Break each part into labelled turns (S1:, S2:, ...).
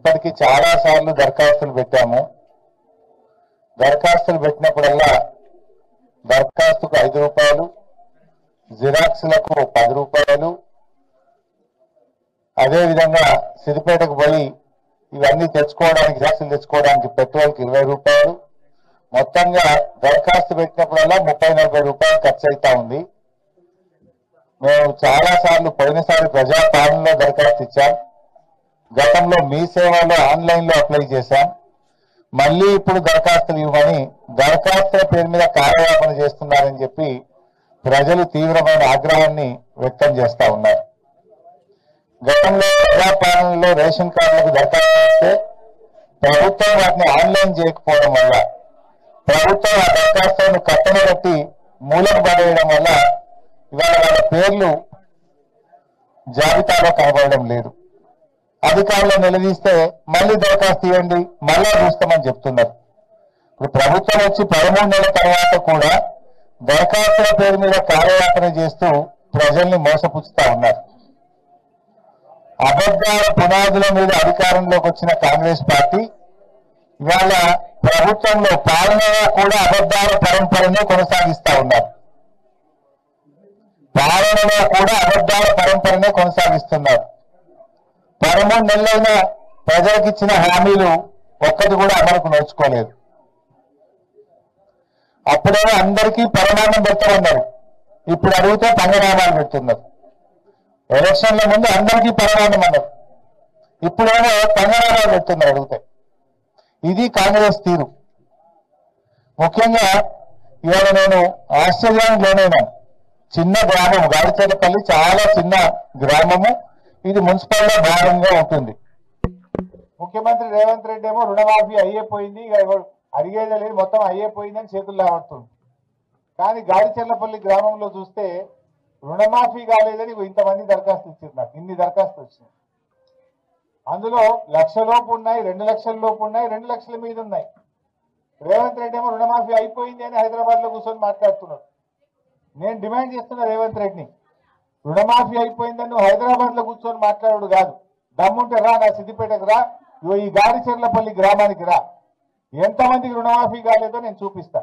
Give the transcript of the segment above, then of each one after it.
S1: ఇప్పటికి చాలా సార్లు దరఖాస్తులు పెట్టాము. దరఖాస్తులు పెట్టినప్పుడల్లా దరఖాస్తుకు 5 రూపాయలు, జిరాక్స్లకు 10 రూపాయలు, అదేవిధంగా సిద్దిపేటకు పోయి ఇవన్నీ తెచ్చుకోవడానికి జిరాక్స్లు తెచ్చుకోవడానికి పెట్రోల్కి 20 రూపాయలు, మొత్తంగా దరఖాస్తు పెట్టినప్పుడల్లా 30-40 రూపాయలు ఖర్చు అవుతా ఉంది. మేము చాలా సార్లు పోయినసారి ప్రజాపాలనలో దరఖాస్తు ఇచ్చాం, గతంలో మీ సేవలో ఆన్లైన్లో అప్లై చేశాం. మళ్ళీ ఇప్పుడు దరఖాస్తులు ఇవ్వమని దరఖాస్తుల పేరు మీద కార్యయాపన చేస్తున్నారని చెప్పి ప్రజలు తీవ్రమైన ఆగ్రహాన్ని వ్యక్తం చేస్తా ఉన్నారు. గతంలో ప్రజాపాలనలో రేషన్ కార్డులకు దరఖాస్తు ఇస్తే ప్రభుత్వం వాటిని ఆన్లైన్ చేయకపోవడం వల్ల, ప్రభుత్వం ఆ దరఖాస్తులను కట్టన కట్టి మూలకు పడేయడం వల్ల ఇవాళ వాళ్ళ పేర్లు జాబితాలో కనబడడం లేదు. అధికారులు నిలదీస్తే మళ్ళీ దరఖాస్తు ఇవ్వండి, మళ్ళా చూస్తామని చెప్తున్నారు. ఇప్పుడు ప్రభుత్వం వచ్చి 13 నెలల తర్వాత కూడా దరఖాస్తుల పేరు మీద కార్యయాపన చేస్తూ ప్రజల్ని మోసపుచ్చుతా ఉన్నారు. అబద్ధాల పునాదుల మీద అధికారంలోకి వచ్చిన కాంగ్రెస్ పార్టీ ఇవాళ ప్రభుత్వంలో పాలనలో కూడా అబద్ధాల పరంపరనే కొనసాగిస్తా ఉన్నారు. పాలనలో కూడా అబద్ధాల పరంపరనే కొనసాగిస్తున్నారు. 13 నెలలైనా ప్రజలకు ఇచ్చిన హామీలు ఒక్కటి కూడా అమలుకు నోచుకోలేదు. అప్పుడేమో అందరికీ పరమాన్నం పెట్టమన్నారు, ఇప్పుడు అడిగితే పంగనామాలు పెడుతున్నారు. ఎలక్షన్ల ముందు అందరికీ పరమాన్నం అన్నారు, ఇప్పుడేమో పంగనామాలు పెడుతున్నారు అడిగితే. ఇది కాంగ్రెస్ తీరు. ముఖ్యంగా ఇవాళ నేను ఆశ్చర్యానికి లోనైనా. చిన్న గ్రామం గాడిచెర్లపల్లి, చాలా చిన్న గ్రామము. ఇది మున్సిపల్లో భాగంగా ఉంటుంది. ముఖ్యమంత్రి రేవంత్ రెడ్డి ఏమో రుణమాఫీ అయ్యేపోయింది, అడిగేదే లేదు, మొత్తం అయ్యేపోయిందని చేతులు లేవడుతుంది. కానీ గాడిచెర్లపల్లి గ్రామంలో చూస్తే రుణమాఫీ కాలేదని ఇంతమంది దరఖాస్తు ఇచ్చారు. నాకు ఇన్ని దరఖాస్తు వచ్చినాయి. అందులో 1,00,000 లోపు ఉన్నాయి, 2 లక్షల లోపు ఉన్నాయి, 2 లక్షల మీద ఉన్నాయి. రేవంత్ రెడ్డి ఏమో రుణమాఫీ అయిపోయింది అని హైదరాబాద్ లో కూర్చొని మాట్లాడుతున్నారు. నేను డిమాండ్ చేస్తున్నా రేవంత్ రెడ్డిని, రుణమాఫీ అయిపోయిందని నువ్వు హైదరాబాద్ లో కూర్చొని మాట్లాడు కాదు, దమ్ముంటే రా నా సిద్దిపేటకు రా, ఈ గాడిచెర్లపల్లి గ్రామానికి రా, ఎంతమందికి రుణమాఫీ కాలేదో నేను చూపిస్తా.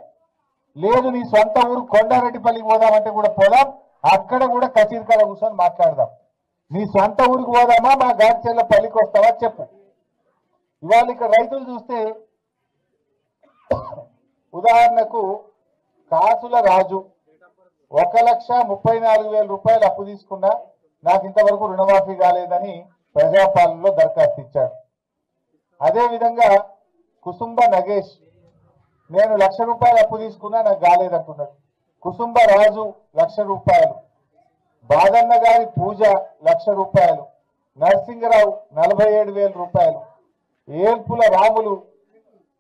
S1: లేదు నీ సొంత ఊరు కొండారెడ్డిపల్లికి పోదామంటే కూడా పోదాం, అక్కడ కూడా కచీరికాడ కూర్చొని మాట్లాడదాం. నీ సొంత ఊరికి పోదామా, మా గాడిచెర్లపల్లికి వస్తావా చెప్పు. ఇవాళ ఇక్కడ రైతులు చూస్తే ఉదాహరణకు కాసుల రాజు 1,34,000 రూపాయలు అప్పు తీసుకున్నా, నాకు ఇంతవరకు రుణమాఫీ కాలేదని ప్రజాపాలనలో దరఖాస్తు ఇచ్చాడు. అదేవిధంగా కుసుంబ నగేష్, నేను 1,00,000 రూపాయలు అప్పు తీసుకున్నా, నాకు కాలేదంటున్నాడు. కుసుంబ రాజు 1,00,000 రూపాయలు, బాదన్న గారి పూజ 1,00,000 రూపాయలు, నరసింగరావు 47,000 రూపాయలు, ఏల్పుల రాములు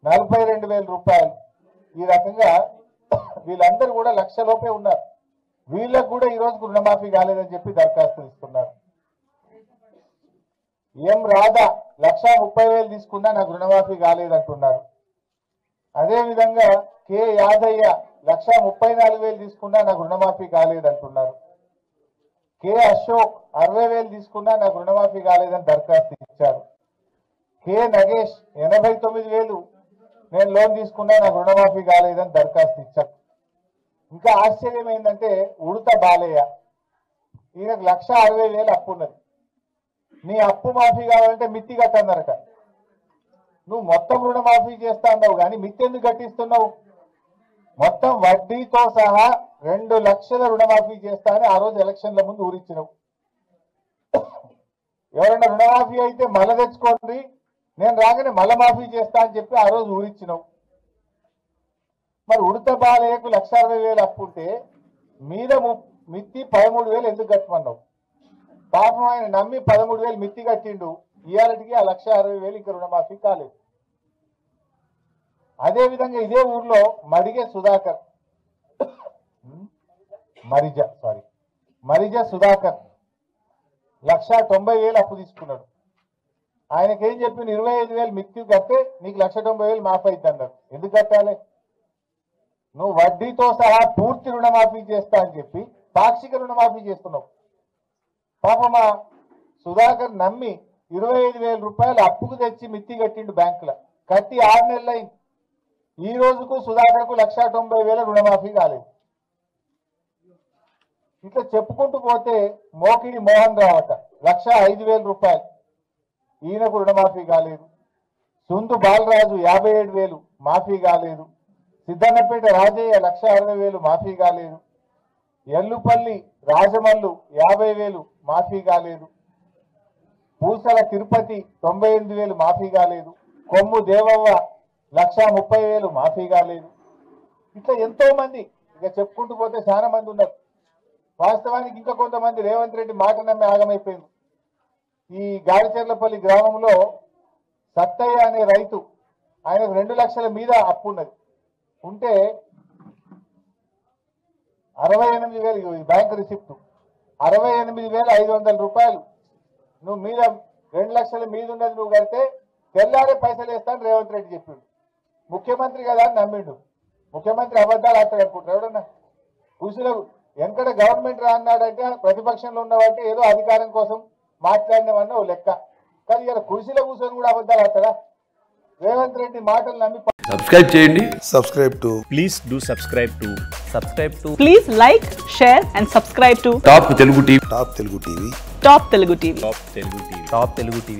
S1: 42,000 రూపాయలు. ఈ రకంగా వీళ్ళందరూ కూడా 1,00,000 లోపే ఉన్నారు. వీళ్ళకు కూడా ఈ రోజు రుణమాఫీ కాలేదని చెప్పి దరఖాస్తులు ఇస్తున్నారు. ఎం రాధా 1,30,000 తీసుకున్నా నాకు రుణమాఫీ కాలేదంటున్నారు. అదేవిధంగా కె యాదయ్య 1,34,000 తీసుకున్నా నాకు రుణమాఫీ కాలేదంటున్నారు. కె అశోక్ 60,000 తీసుకున్నా నాకు రుణమాఫీ కాలేదని దరఖాస్తు ఇచ్చారు. కె నగేష్ 89,000 నేను లోన్ తీసుకున్నా, నాకు రుణమాఫీ కాలేదని దరఖాస్తు ఇచ్చారు. ఇంకా ఆశ్చర్యం ఏంటంటే ఉడత బాలయ్య, ఈయనకు 1,60,000 అప్పు ఉన్నది. నీ అప్పు మాఫీ కావాలంటే మిత్తి కట్టన్నారట. నువ్వు మొత్తం రుణమాఫీ చేస్తా అన్నావు కానీ మిత్తి ఎందుకు కట్టిస్తున్నావు? మొత్తం వడ్డీతో సహా 2 లక్షల రుణమాఫీ చేస్తా అని ఆ రోజు ఎలక్షన్ల ముందు ఊరిచ్చినావు. ఎవరైనా రుణమాఫీ అయితే మళ్ళా తెచ్చుకోండి, నేను రాగానే మళ్ళా మాఫీ చేస్తా అని చెప్పి ఆ రోజు ఊరిచ్చినావు. మరి ఉడత బాలయ్యకు 1,60,000 అప్పు ఉంటే మీద మిత్తి 13,000 ఎందుకు కట్టమన్నావు? పాపం ఆయన నమ్మి 13,000 మిత్తి కట్టిండు. ఇవాళకి ఆ 1,60,000 ఇంకా రుణమాఫీ కాలేదు. అదేవిధంగా ఇదే ఊర్లో మరిజ సుధాకర్ 1,90,000 అప్పు తీసుకున్నాడు. ఆయనకేం చెప్పి 25,000 మిత్తి కడితే నీకు 1,90,000 మాఫీ అయితే అన్నారు. ఎందుకు కట్టాలి? నువ్వు వడ్డీతో సహా పూర్తి రుణమాఫీ చేస్తా అని చెప్పి పాక్షిక రుణమాఫీ చేస్తున్నావు. పాప మా సుధాకర్ నమ్మి 25,000 రూపాయలు అప్పుకు తెచ్చి మిత్తి కట్టిండు బ్యాంకులో. కట్టి 6 నెలలు అయింది. ఈ రోజుకు సుధాకర్కు 1,90,000 రుణమాఫీ కాలేదు. ఇట్లా చెప్పుకుంటూ పోతే మోకిడి మోహన్ రావట 1,05,000 రూపాయలు, ఈయనకు రుణమాఫీ కాలేదు. సుందు బాలరాజు 57,000 మాఫీ కాలేదు. సిద్ధన్నపేట రాజయ్య 1,60,000 మాఫీ కాలేదు. ఎల్లుపల్లి రాజమల్లు 50,000 మాఫీ కాలేదు. పూసల తిరుపతి 98,000 మాఫీ కాలేదు. కొమ్ము దేవవ్వ 1,30,000 మాఫీ కాలేదు. ఇట్లా ఎంతో మంది, ఇక చెప్పుకుంటూ పోతే చాలా మంది ఉన్నారు. వాస్తవానికి ఇంకా కొంతమంది రేవంత్ రెడ్డి మాట నమ్మి ఆగమైపోయింది. ఈ గాడిచెర్లపల్లి గ్రామంలో సత్తయ్య అనే రైతు, ఆయనకు 2 లక్షల మీద అప్పు ఉన్నది. ఉంటే 68,000 బ్యాంక్ రిసిప్ట్ 68,500 రూపాయలు నువ్వు మీద 2 లక్షల మీద ఉన్నది నువ్వు కడితే తెల్లారే పైసలు వేస్తాను రేవంత్ రెడ్డి చెప్పిండు. ముఖ్యమంత్రి కదా అని నమ్మిండు. ముఖ్యమంత్రి అబద్ధాలు ఆడతాడు అనుకుంటారు ఎవడన్నా. కూసులో వెంకట గవర్నమెంట్ రా అన్నాడంటే ప్రతిపక్షంలో ఉన్నవంటే ఏదో అధికారం కోసం మాట్లాడినవన్న ఓ లెక్క. కానీ ఇలా కుర్చీలో కూర్చొని కూడా అబద్ధాలు ఆడతాడా? రేవంత్ రెడ్డి మాటలు నమ్మి
S2: సబ్స్క్రైబ్ చేయండి.
S3: Please do subscribe to.
S4: Please like, share and subscribe to
S2: top Telugu TV.
S4: Top Telugu TV.
S3: Top Telugu TV.